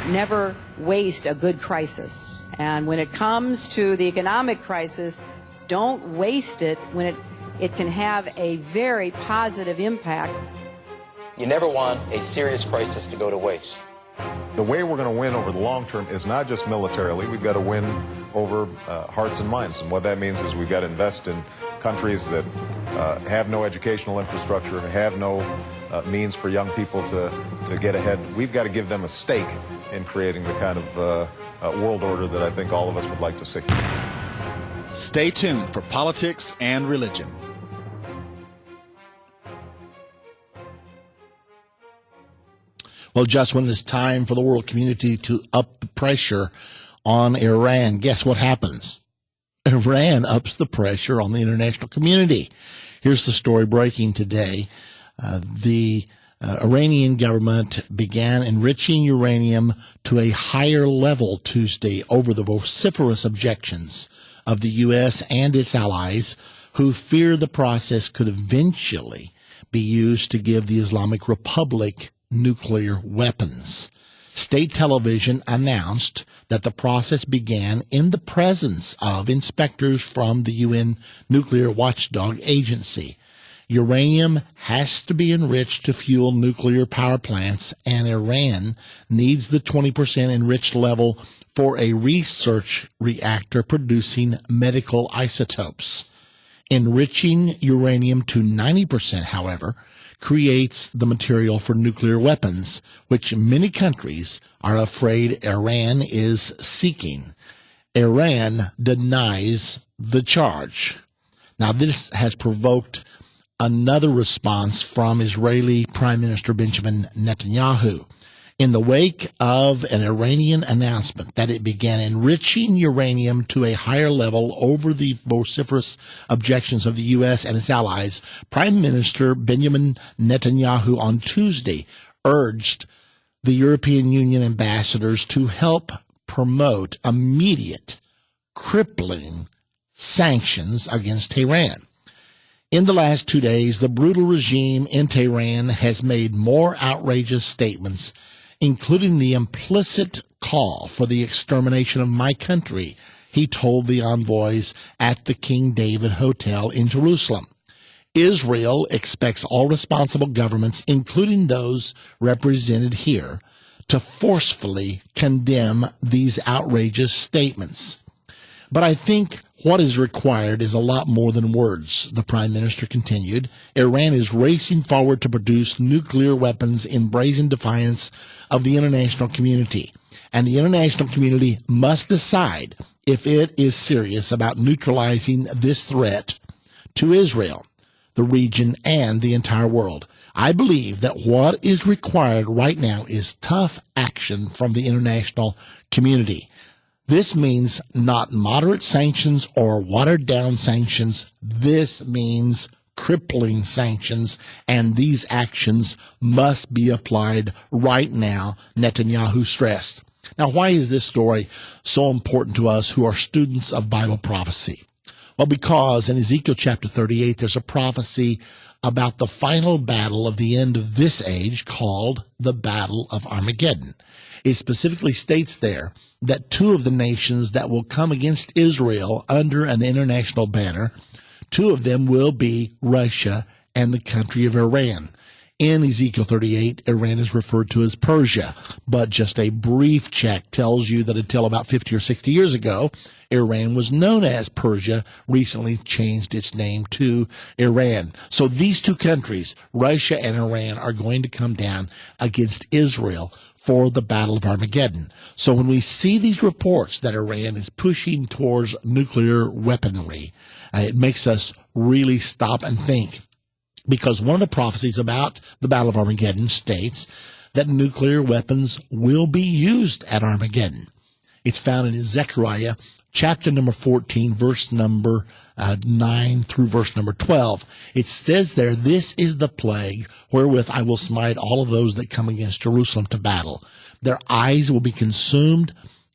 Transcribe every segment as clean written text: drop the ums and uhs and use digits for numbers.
Never waste a good crisis. And when it comes to the economic crisis, don't waste it when it can have a very positive impact. You never want a serious crisis to go to waste. The way we're going to win over the long term is not just militarily. We've got to win over hearts and minds. And what that means is we've got to invest in countries that have no educational infrastructure, have no means for young people to get ahead. We've got to give them a stake in creating the kind of world order that I think all of us would like to see. Stay tuned for politics and religion. Well, just when it's time for the world community to up the pressure on Iran, guess what happens? Iran ups the pressure on the international community. Here's the story breaking today. The Iranian government began enriching uranium to a higher level Tuesday over the vociferous objections of the U.S. and its allies, who fear the process could eventually be used to give the Islamic Republic nuclear weapons. State television announced that the process began in the presence of inspectors from the UN nuclear watchdog agency. Uranium has to be enriched to fuel nuclear power plants, and Iran needs the 20% enriched level for a research reactor producing medical isotopes. Enriching uranium to 90%, however, creates the material for nuclear weapons, which many countries are afraid Iran is seeking. Iran denies the charge. Now, this has provoked another response from Israeli Prime Minister Benjamin Netanyahu. In the wake of an Iranian announcement that it began enriching uranium to a higher level over the vociferous objections of the U.S. and its allies, Prime Minister Benjamin Netanyahu on Tuesday urged the European Union ambassadors to help promote immediate, crippling sanctions against Tehran. In the last 2 days, the brutal regime in Tehran has made more outrageous statements, including the implicit call for the extermination of my country, he told the envoys at the King David Hotel in Jerusalem. Israel expects all responsible governments, including those represented here, to forcefully condemn these outrageous statements. But I think what is required is a lot more than words, the Prime Minister continued. Iran is racing forward to produce nuclear weapons in brazen defiance of the international community. And the international community must decide if it is serious about neutralizing this threat to Israel, the region, and the entire world. I believe that what is required right now is tough action from the international community. This means not moderate sanctions or watered-down sanctions. This means crippling sanctions, and these actions must be applied right now, Netanyahu stressed. Now, why is this story so important to us who are students of Bible prophecy? Well, because in Ezekiel chapter 38, there's a prophecy about the final battle of the end of this age called the Battle of Armageddon. It specifically states there that two of the nations that will come against Israel under an international banner, two of them will be Russia and the country of Iran. In Ezekiel 38, Iran is referred to as Persia, but just a brief check tells you that until about 50 or 60 years ago, Iran was known as Persia, recently changed its name to Iran. So these two countries, Russia and Iran, are going to come down against Israel for the Battle of Armageddon. So when we see these reports that Iran is pushing towards nuclear weaponry, it makes us really stop and think. Because one of the prophecies about the Battle of Armageddon states that nuclear weapons will be used at Armageddon. It's found in Zechariah chapter number 14, verse number 9 through verse number 12. It says there, "This is the plague wherewith I will smite all of those that come against Jerusalem to battle. Their eyes will be consumed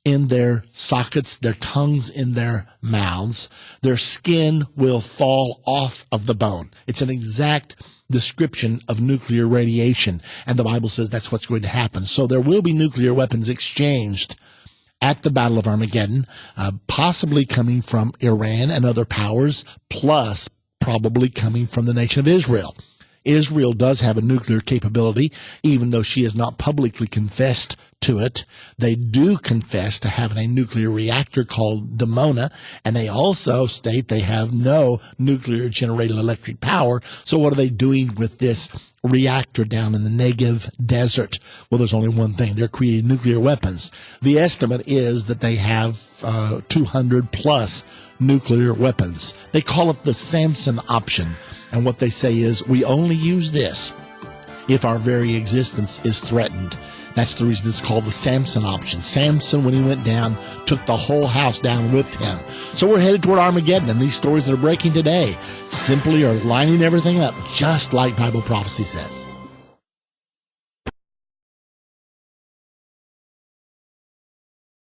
in their sockets, their tongues in their mouths. Their skin will fall off of the bone. It's an exact description of nuclear radiation, and the Bible says that's what's going to happen. So there will be nuclear weapons exchanged at the Battle of Armageddon, possibly coming from Iran and other powers, plus probably coming from the nation of Israel. Israel does have a nuclear capability, even though she has not publicly confessed to it. They do confess to having a nuclear reactor called Dimona, and they also state they have no nuclear generated electric power. So what are they doing with this reactor down in the Negev desert? Well, there's only one thing. They're creating nuclear weapons. The estimate is that they have 200 plus nuclear weapons. They call it the Samson option. And what they say is, we only use this if our very existence is threatened. That's the reason it's called the Samson option. Samson, when he went down, took the whole house down with him. So we're headed toward Armageddon, and these stories that are breaking today simply are lining everything up, just like Bible prophecy says.